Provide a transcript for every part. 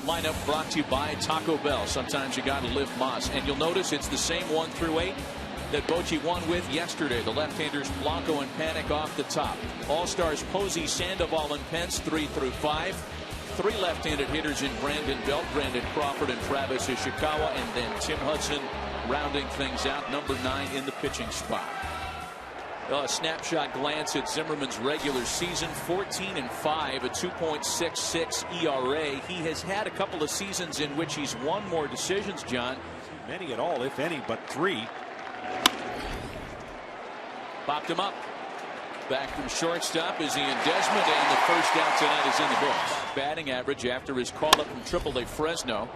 Lineup brought to you by Taco Bell. Sometimes you got to lift Moss, and you'll notice it's the same 1 through 8 that Bochy won with yesterday. The left-handers Blanco and Panic off the top. All-stars Posey, Sandoval, and Pence 3 through 5. 3 left-handed hitters in Brandon Belt, Brandon Crawford, and Travis Ishikawa, and then Tim Hudson rounding things out, number 9 in the pitching spot. A snapshot glance at Zimmerman's regular season: 14-5, a 2.66 ERA. He has had a couple of seasons in which he's won more decisions, John. Many at all, if any, but 3. Popped him up. Back from shortstop is Ian Desmond, and the first out tonight is in the books. Batting average after his call up from AAA Fresno.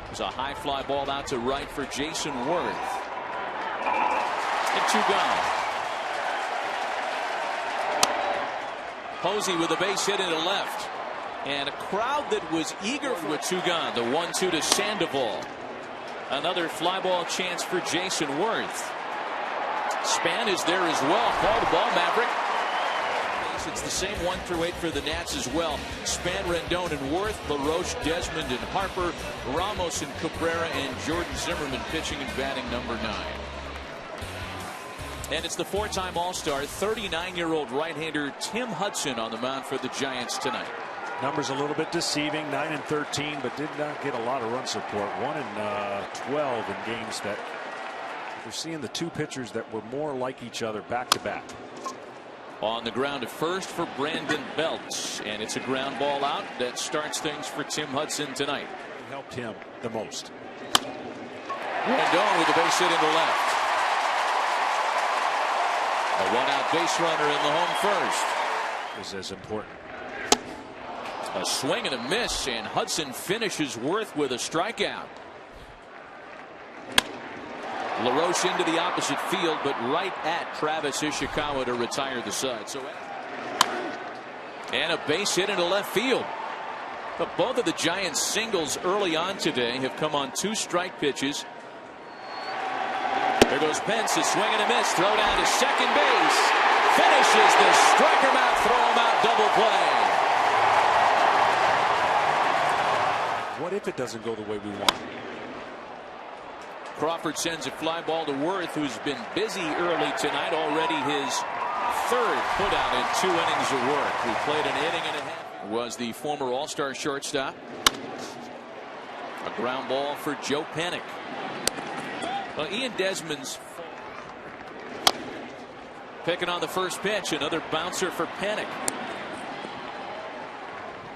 There's a high fly ball out to right for Jason Worth. And 2 gone. Posey with a base hit into left, and a crowd that was eager for 2 gone. The 1-2 to Sandoval. Another fly ball chance for Jason Worth. Span is there as well. Call the ball, Maverick. It's the same 1 through 8 for the Nats as well. Span, Rendon, and Worth, LaRoche, Desmond, and Harper, Ramos and Cabrera, and Jordan Zimmerman pitching and batting number 9. And it's the 4-time All-Star, 39-year-old right-hander Tim Hudson on the mound for the Giants tonight. Numbers a little bit deceiving, 9-13, but did not get a lot of run support. 1-12 in games that we're seeing the 2 pitchers that were more like each other back to back. On the ground at first for Brandon Belt, and it's a ground ball out that starts things for Tim Hudson tonight. It helped him the most. Rendon with the base hit into left. A 1-out base runner in the home first is as important. A swing and a miss, and Hudson finishes Worth with a strikeout. LaRoche into the opposite field, but right at Travis Ishikawa to retire the side. And a base hit into left field. But both of the Giants' singles early on today have come on 2 strike pitches. There goes Pence, a swing and a miss, throw down to second base, finishes the strike him out, throw him out, double play. What if it doesn't go the way we want? Crawford sends a fly ball to Worth, who's been busy early tonight. Already his 3rd putout in 2 innings of work. Who played an inning and a half. Was the former All-Star shortstop. A ground ball for Joe Panic. Well, Ian Desmond's picking on the first pitch. Another bouncer for Panic.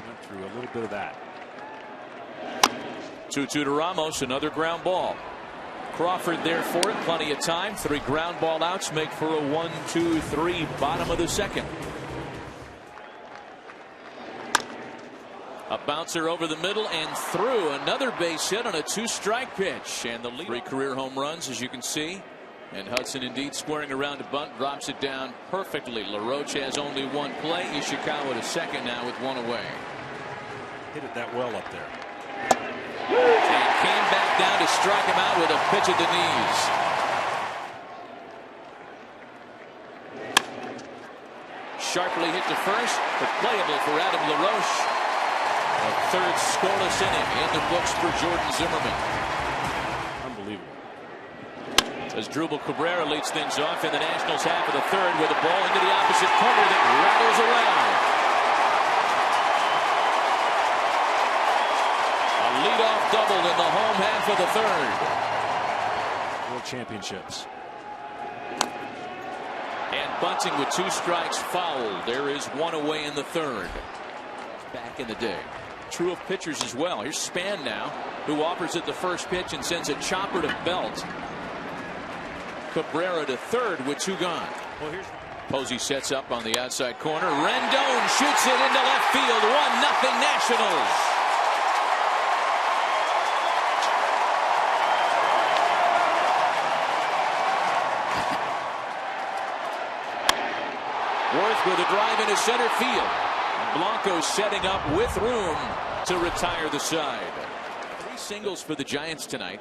Went through a little bit of that. 2-2 to Ramos. Another ground ball. Crawford there for it. Plenty of time. 3 ground ball outs make for a 1-2-3 bottom of the second. A bouncer over the middle and through. Another base hit on a 2-strike pitch, and the lead. 3 career home runs, as you can see, and Hudson indeed squaring around to bunt, drops it down perfectly. LaRoche has only 1 play. Ishikawa to second now with 1 away. Hit it that well up there. And came back down to strike him out with a pitch at the knees. Sharply hit to first, but playable for Adam LaRoche. A 3rd scoreless inning in the books for Jordan Zimmerman. Unbelievable. As Drupal Cabrera leads things off in the Nationals half of the 3rd with a ball into the opposite corner that rattles around. A leadoff double in the home half of the 3rd. World Championships. And bunting with 2 strikes fouled. There is 1 away in the 3rd. Back in the day. True of pitchers as well. Here's Span now, who offers it the first pitch and sends a chopper to Belt. Cabrera to 3rd with 2 gone. Well, here's Posey sets up on the outside corner. Rendon shoots it into left field. 1-0 Nationals. Worth with a drive into center field. Blanco setting up with room to retire the side. 3 singles for the Giants tonight.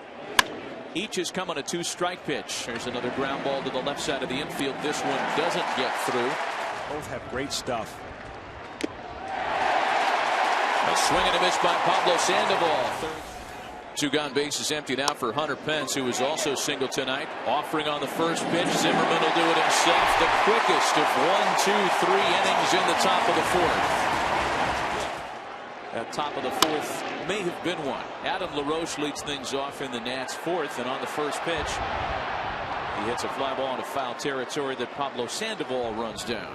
Each has come on a 2-strike pitch. There's another ground ball to the left side of the infield. This one doesn't get through. Both have great stuff. A swing and a miss by Pablo Sandoval. Two gone, bases empty now for Hunter Pence, who was also single tonight. Offering on the first pitch. Zimmerman will do it himself. The quickest of 1, 2, 3 innings in the top of the fourth. At top of the fourth may have been one. Adam LaRoche leads things off in the Nats fourth, and on the first pitch he hits a fly ball into foul territory that Pablo Sandoval runs down.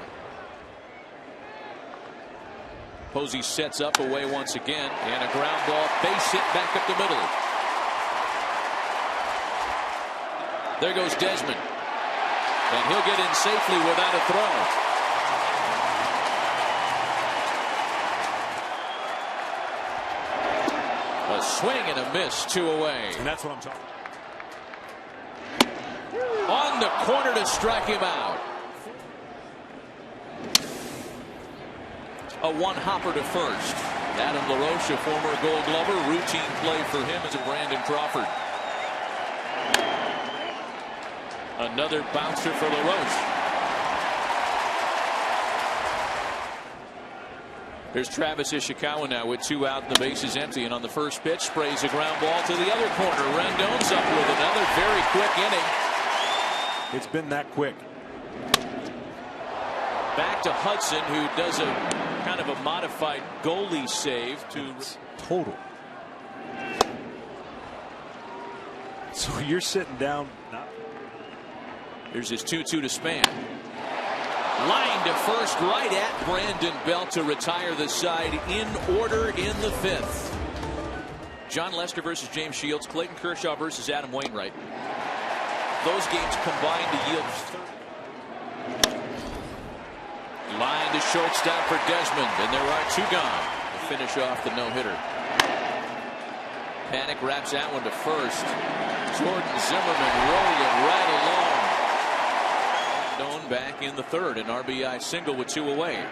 Posey sets up away once again, and a ground ball, base hit back up the middle. There goes Desmond, and he'll get in safely without a throw. A swing and a miss, 2 away. And that's what I'm talking about. On the corner to strike him out. A one-hopper to first. Adam LaRoche, a former Gold Glover. Routine play for him as a Brandon Crawford. Another bouncer for LaRoche. Here's Travis Ishikawa now with 2 out and the bases empty, and on the first pitch sprays a ground ball to the other corner. Rendon's up with another very quick inning. It's been that quick. Back to Hudson, who does a kind of a modified goalie save to total. So you're sitting down. Here's his 2-2 to Span. Line to first, right at Brandon Belt to retire the side in order in the fifth. John Lester versus James Shields. Clayton Kershaw versus Adam Wainwright. Those games combined to yield 30. Line to shortstop for Desmond, and there are 2 gone to finish off the no-hitter. Panic wraps that one to first. Jordan Zimmerman rolling right along. Back in the third, an RBI single with 2 away.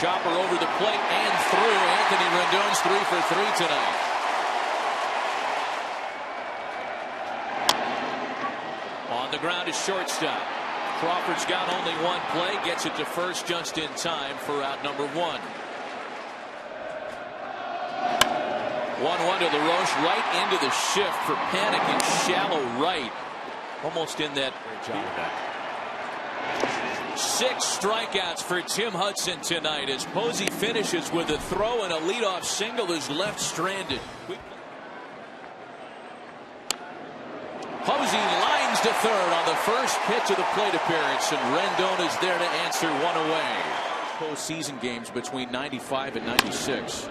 Chopper over the plate and through. Anthony Rendon's 3 for 3 tonight. On the ground is shortstop. Crawford's got only 1 play, gets it to first just in time for out number 1. 1-1 to LaRoche, right into the shift for Panic in shallow right. Almost in that. Great job of that. 6 strikeouts for Tim Hudson tonight as Posey finishes with a throw and a leadoff single is left stranded. Posey lines to third on the first pitch of the plate appearance, and Rendon is there to answer 1 away. Postseason games between 95 and 96.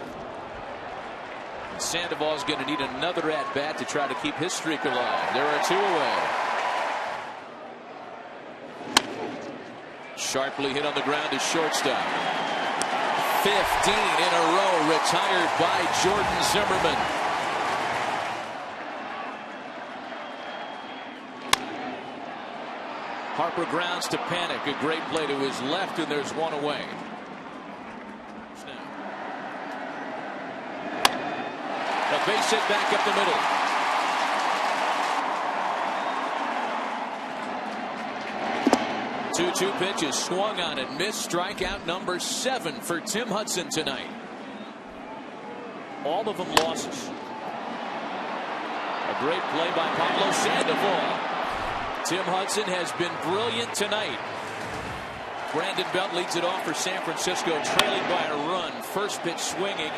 And Sandoval's going to need another at bat to try to keep his streak alive. There are 2 away. Sharply hit on the ground is shortstop. 15 in a row retired by Jordan Zimmerman. Harper grounds to Panic. A great play to his left, and there's 1 away. A base hit back up the middle. Two pitches swung on and missed. Strikeout number 7 for Tim Hudson tonight. All of them losses. A great play by Pablo Sandoval. Tim Hudson has been brilliant tonight. Brandon Belt leads it off for San Francisco, trailing by a run. First pitch swinging.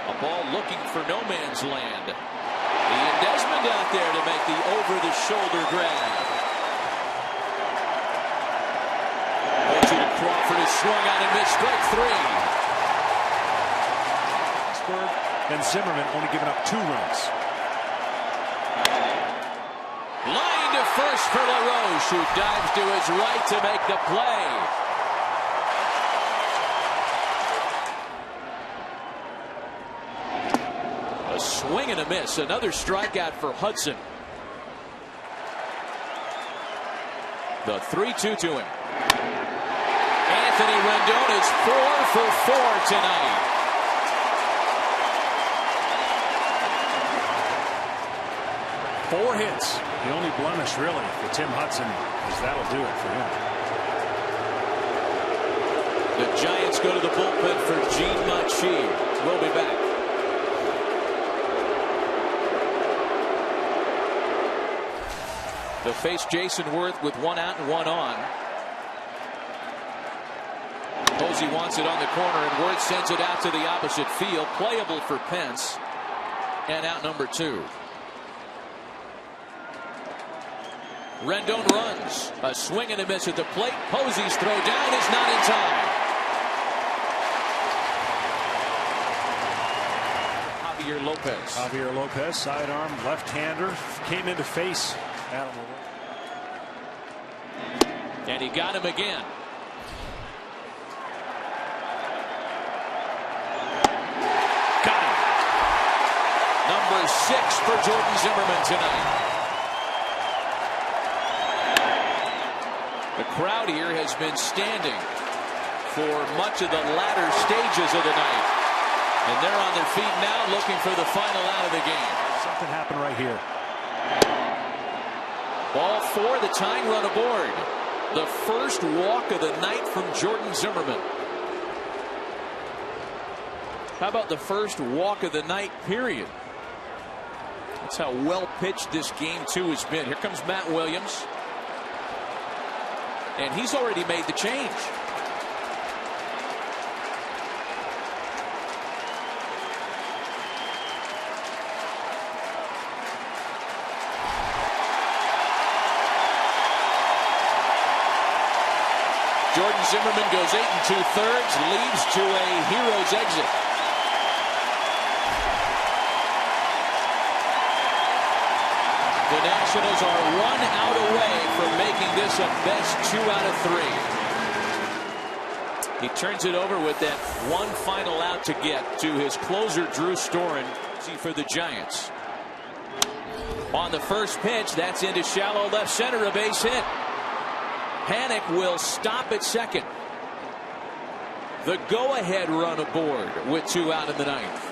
A ball looking for no man's land. Ian Desmond out there to make the over-the-shoulder grab. Crawford is swung on and missed. Strike 3. And Zimmerman only giving up 2 runs. Line to first for LaRoche, who dives to his right to make the play. A swing and a miss. Another strikeout for Hudson. The 3-2 to him. Anthony Rendon is 4 for 4 tonight. Four hits. The only blemish really for Tim Hudson is that'll do it for him. The Giants go to the bullpen for Gene Machi. We'll be back. They'll face Jason Worth with 1 out and 1 on. Posey wants it on the corner, and Worth sends it out to the opposite field. Playable for Pence. And out number 2. Rendon runs. A swing and a miss at the plate. Posey's throw down is not in time. Javier Lopez, sidearm, left-hander, came in to face Adam. And he got him again. Got him. Number 6 for Jordan Zimmerman tonight. The crowd here has been standing for much of the latter stages of the night. And they're on their feet now looking for the final out of the game. Something happened right here. Ball 4, the tying run aboard. The first walk of the night from Jordan Zimmerman. How about the first walk of the night, period? That's how well pitched this game 2 has been. Here comes Matt Williams. And he's already made the change. Jordan Zimmerman goes 8 2/3, leads to a hero's exit. The Nationals are 1 out away from making this a best 2 out of 3. He turns it over with that one final out to get to his closer, Drew Storen, for the Giants. On the first pitch, that's into shallow left center, a base hit. Panic will stop at second. The go-ahead run aboard with 2 out in the 9th.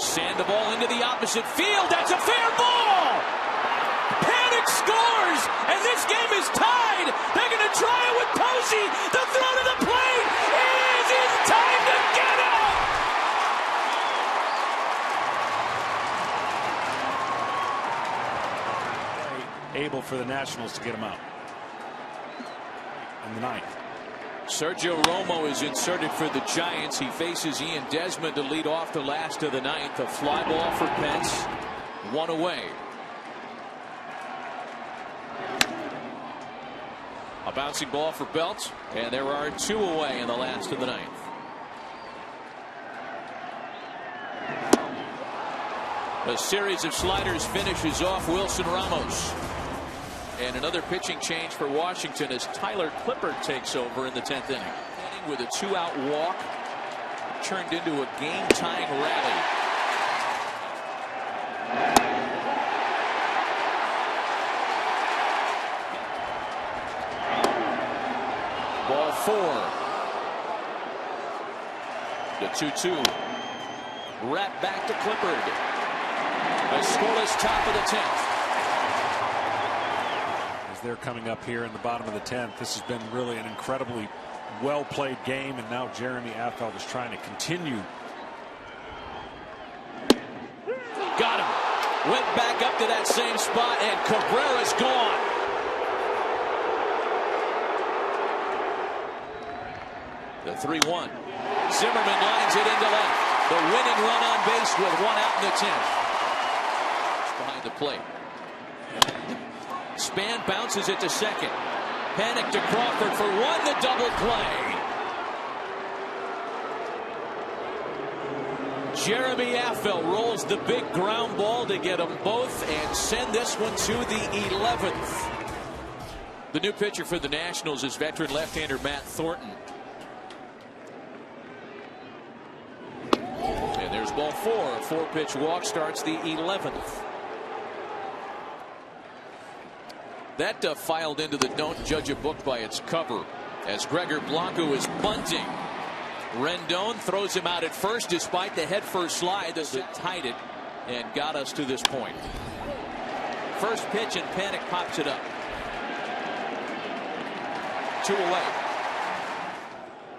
Sand the ball into the opposite field. That's a fair ball. Panic scores, and this game is tied. They're going to try it with Posey. The throw to the plate is in time to get him. Able for the Nationals to get him out in the 9th. Sergio Romo is inserted for the Giants. He faces Ian Desmond to lead off the last of the 9th. A fly ball for Pence. 1 away. A bouncing ball for Belt, and there are 2 away in the last of the 9th. A series of sliders finishes off Wilson Ramos. And another pitching change for Washington as Tyler Clippard takes over in the 10th inning. With a 2-out walk, turned into a game-tying rally. Ball 4. The 2-2. Wrap back to Clippard. A scoreless top of the 10th. They're coming up here in the bottom of the 10th. This has been really an incredibly well-played game, and now Jeremy Affeldt is trying to continue. Got him. Went back up to that same spot, and Cabrera's gone. The 3-1. Zimmerman lines it into left. The winning run on base with 1 out in the 10th. Behind the plate. Span bounces it to second. Panic to Crawford for 1. The double play. Jeremy Affeldt rolls the big ground ball to get them both and send this one to the 11th. The new pitcher for the Nationals is veteran left-hander Matt Thornton. And there's ball 4. A 4-pitch walk starts the 11th. That filed into the don't judge a book by its cover as Gregor Blanco is bunting. Rendon throws him out at first despite the head-first slide as it tied it and got us to this point. First pitch and Panic pops it up. 2 away.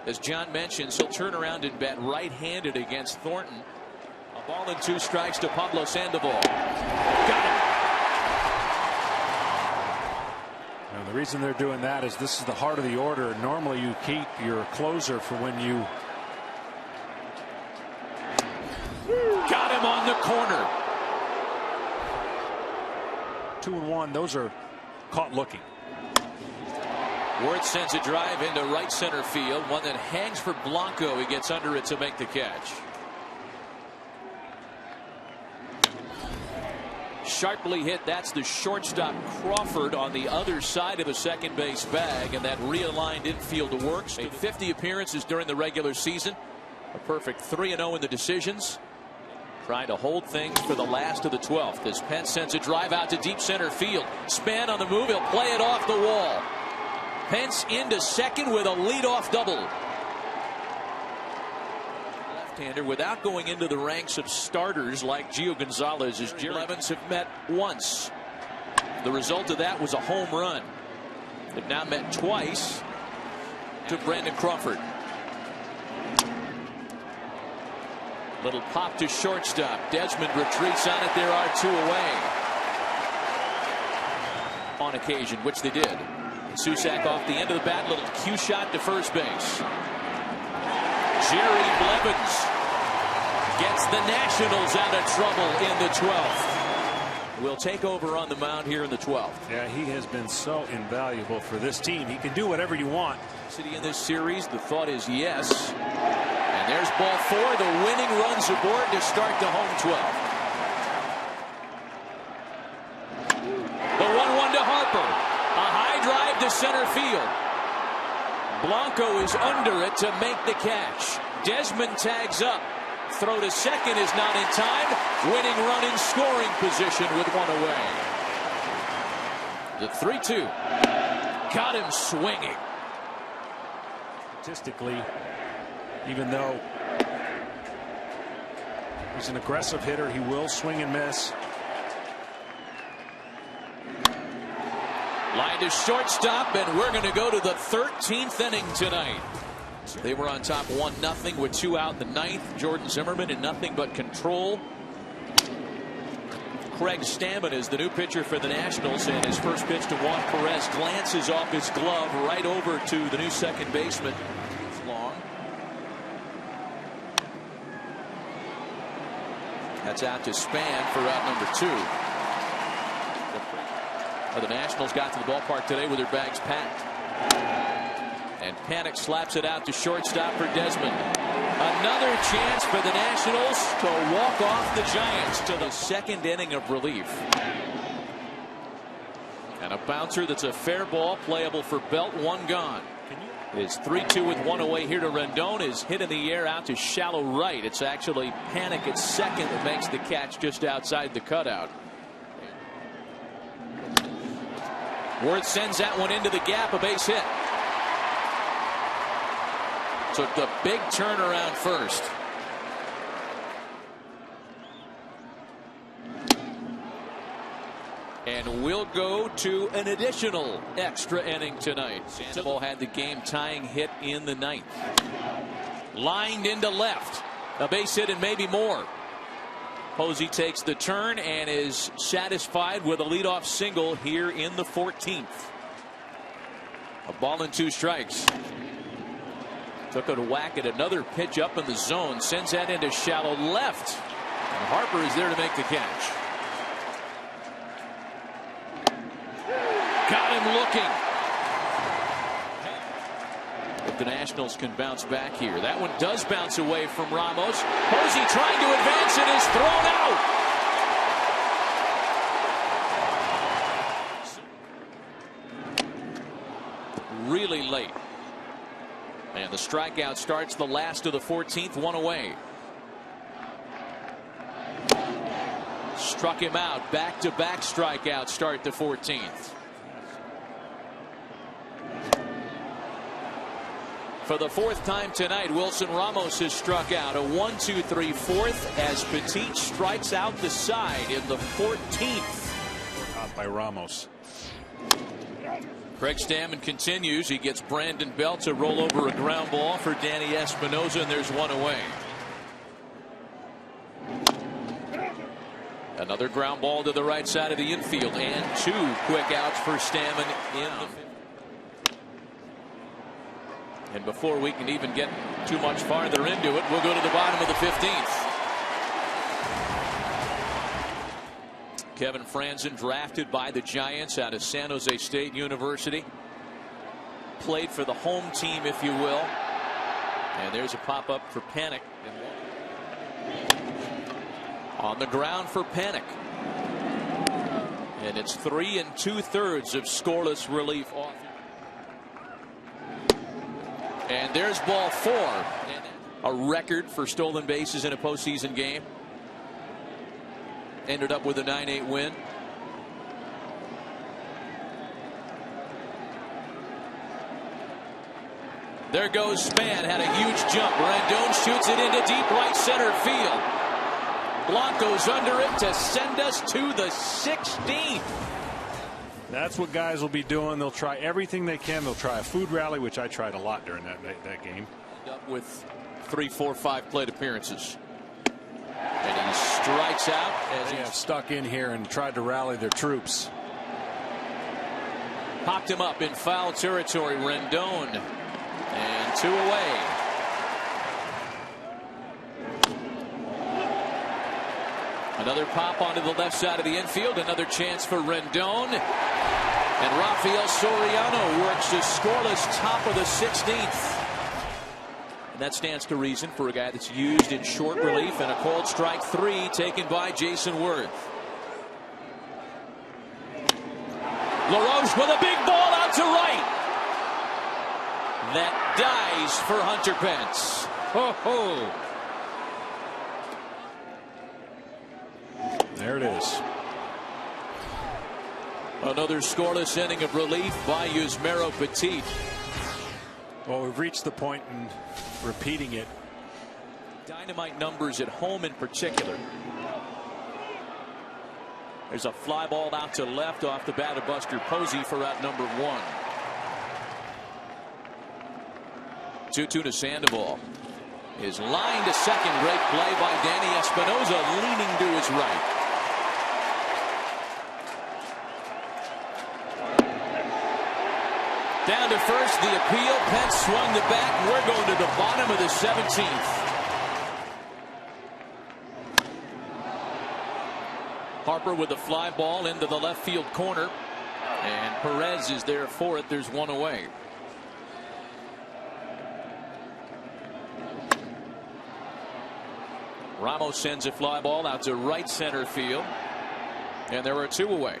As John mentioned, he'll turn around and bat right-handed against Thornton. A ball and 2 strikes to Pablo Sandoval. Got him. And the reason they're doing that is this is the heart of the order. Normally you keep your closer for when you got him on the corner. 2-1. Those are caught looking. Werth sends a drive into right center field. One that hangs for Blanco. He gets under it to make the catch. Sharply hit. That's the shortstop Crawford on the other side of the second base bag, and that realigned infield works. Made 50 appearances during the regular seasion. A perfect 3-0 in the decisions. Trying to hold things for the last of the 12th as Pence sends a drive out to deep center field. Span on the move. He'll play it off the wall. Pence into second with a leadoff double. Left-hander without going into the ranks of starters like Gio Gonzalez, as Jerry Evans have met once. The result of that was a home run. They've now met twice to Brandon Crawford. Little pop to shortstop. Desmond retreats on it. There are 2 away. On occasion, which they did. Susak off the end of the bat. Little cue shot to first base. Jerry Blevins gets the Nationals out of trouble in the 12th. Will take over on the mound here in the 12th. Yeah, he has been so invaluable for this team. He can do whatever you want. City in this series, the thought is yes. And there's ball 4. The winning runs aboard to start the home 12th. The 1-1 to Harper. A high drive to center field. Blanco is under it to make the catch. Desmond tags up. Throw to second is not in time. Winning run in scoring position with 1 away. The 3-2. Got him swinging. Statistically, even though he's an aggressive hitter, he will swing and miss. Line to shortstop, and we're going to go to the 13th inning tonight. They were on top 1-0 with 2 out in the 9th. Jordan Zimmerman in nothing but control. Craig Stammen is the new pitcher for the Nationals, and his first pitch to Juan Perez glances off his glove right over to the new second baseman. It's long. That's out to Span for out number 2. The Nationals got to the ballpark today with their bags packed. And Panic slaps it out to shortstop for Desmond. Another chance for the Nationals to walk off the Giants to the second inning of relief. And a bouncer that's a fair ball, playable for Belt, 1 gone. It's 3-2 with 1 away here to Rendon. Is hit in the air out to shallow right. It's actually Panic at second that makes the catch just outside the cutout. Werth sends that one into the gap, a base hit. Took the big turnaround first. And we'll go to an additional extra inning tonight. Sandoval had the game tying hit in the 9th. Lined into left. A base hit and maybe more. Posey takes the turn and is satisfied with a leadoff single here in the 14th. A ball and 2 strikes. Took a whack at another pitch up in the zone. Sends that into shallow left. And Harper is there to make the catch. Got him looking. If the Nationals can bounce back here. That one does bounce away from Ramos. Posey trying to advance and is thrown out. Really late. And the strikeout starts the last of the 14th, 1 away. Struck him out. Back-to-back strikeouts start the 14th. For the 4th time tonight, Wilson Ramos has struck out. A 1-2-3 4th as Petit strikes out the side in the 14th. by Ramos. Craig Stammen continues. He gets Brandon Belt to roll over a ground ball for Danny Espinosa, and there's one away. Another ground ball to the right side of the infield, and 2 quick outs for Stammen in the. And before we can even get too much farther into it, we'll go to the bottom of the 15th. Kevin Franzen, drafted by the Giants out of San Jose State University. Played for the home team, if you will. And there's a pop-up for Panic. On the ground for Panic. And it's 3 2/3 of scoreless relief off. And there's ball 4. A record for stolen bases in a postseason game. Ended up with a 9-8 win. There goes Span. Had a huge jump. Rendon shoots it into deep right center field. Blanco's under it to send us to the 16th. That's what guys will be doing. They'll try everything they can. They'll try a food rally, which I tried a lot during that game. Up with 3, 4, 5 plate appearances. And he strikes out as they have stuck in here and tried to rally their troops. Popped him up in foul territory. Rendon. And 2 away. Another pop onto the left side of the infield. Another chance for Rendon. And Rafael Soriano works to scoreless top of the 16th. And that stands to reason for a guy that's used in short relief, and a called strike 3 taken by Jason Worth. LaRoche with a big ball out to right. That dies for Hunter Pence. Ho ho. There it is. Another scoreless inning of relief by Yusmeiro Petit. Well, we've reached the point in repeating it. Dynamite numbers at home in particular. There's a fly ball out to left off the bat of Buster Posey for out number 1. 2-2 to Sandoval. His line to second. Great play by Danny Espinosa, leaning to his right. Down to first, the appeal. Pence swung the bat. We're going to the bottom of the 17th. Harper with a fly ball into the left field corner. And Perez is there for it. There's 1 away. Ramos sends a fly ball out to right center field. And there are 2 away.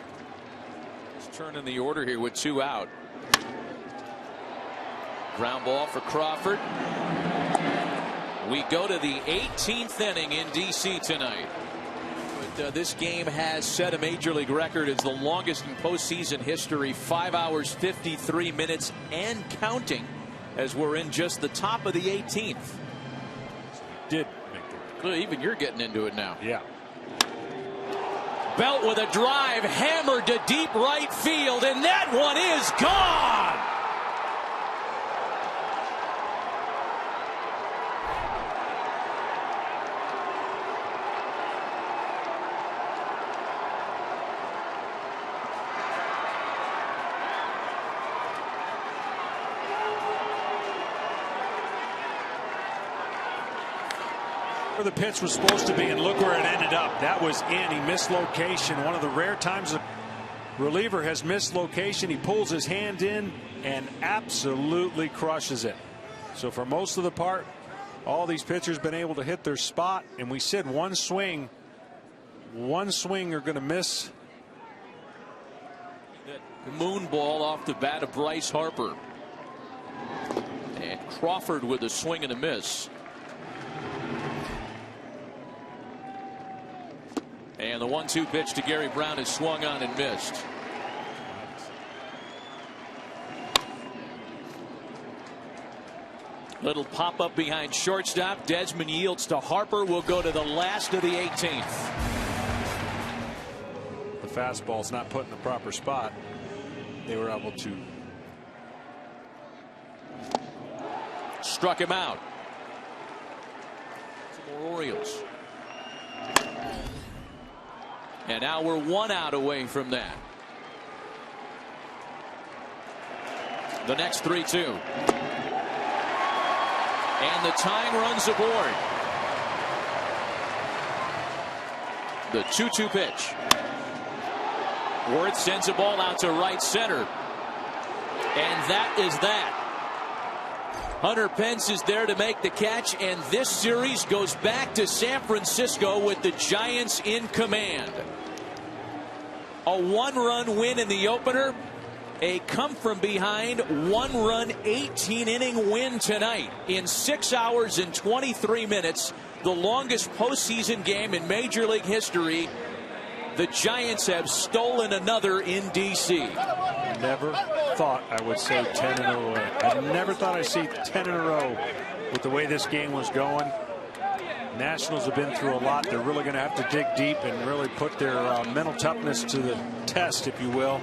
Let's turn in the order here with 2 out. Ground ball for Crawford. We go to the 18th inning in D.C. tonight. But, this game has set a major league record. It's the longest in postseason history. 5 hours, 53 minutes and counting, as we're in just the top of the 18th. Did well, even you're getting into it now. Yeah. Belt with a drive, hammered to deep right field, and that one is gone. Where the pitch was supposed to be, and look where it ended up. That was in. He missed location. One of the rare times a reliever has missed location. He pulls his hand in and absolutely crushes it. So for most of the part, all these pitchers been able to hit their spot, and we said one swing are going to miss. That moon ball off the bat of Bryce Harper, and Crawford with a swing and a miss. And the 1-2 pitch to Gary Brown is swung on and missed. Little pop up behind shortstop. Desmond yields to Harper. Will go to the last of the 18th. The fastball's not put in the proper spot, they were able to. Struck him out. More Orioles. And now we're 1 out away from that. The next 3-2. And the tying runs aboard. The 2-2 pitch. Worth sends a ball out to right center. And that is that. Hunter Pence is there to make the catch, and this series goes back to San Francisco with the Giants in command. A 1-run win in the opener. A come-from-behind 1-run 18-inning win tonight in 6 hours and 23 minutes. The longest postseason game in Major League history. The Giants have stolen another in D.C. Never thought I would say 10 in a row. I never thought I'd see 10 in a row with the way this game was going. Nationals have been through a lot. They're really going to have to dig deep and really put their mental toughness to the test, if you will.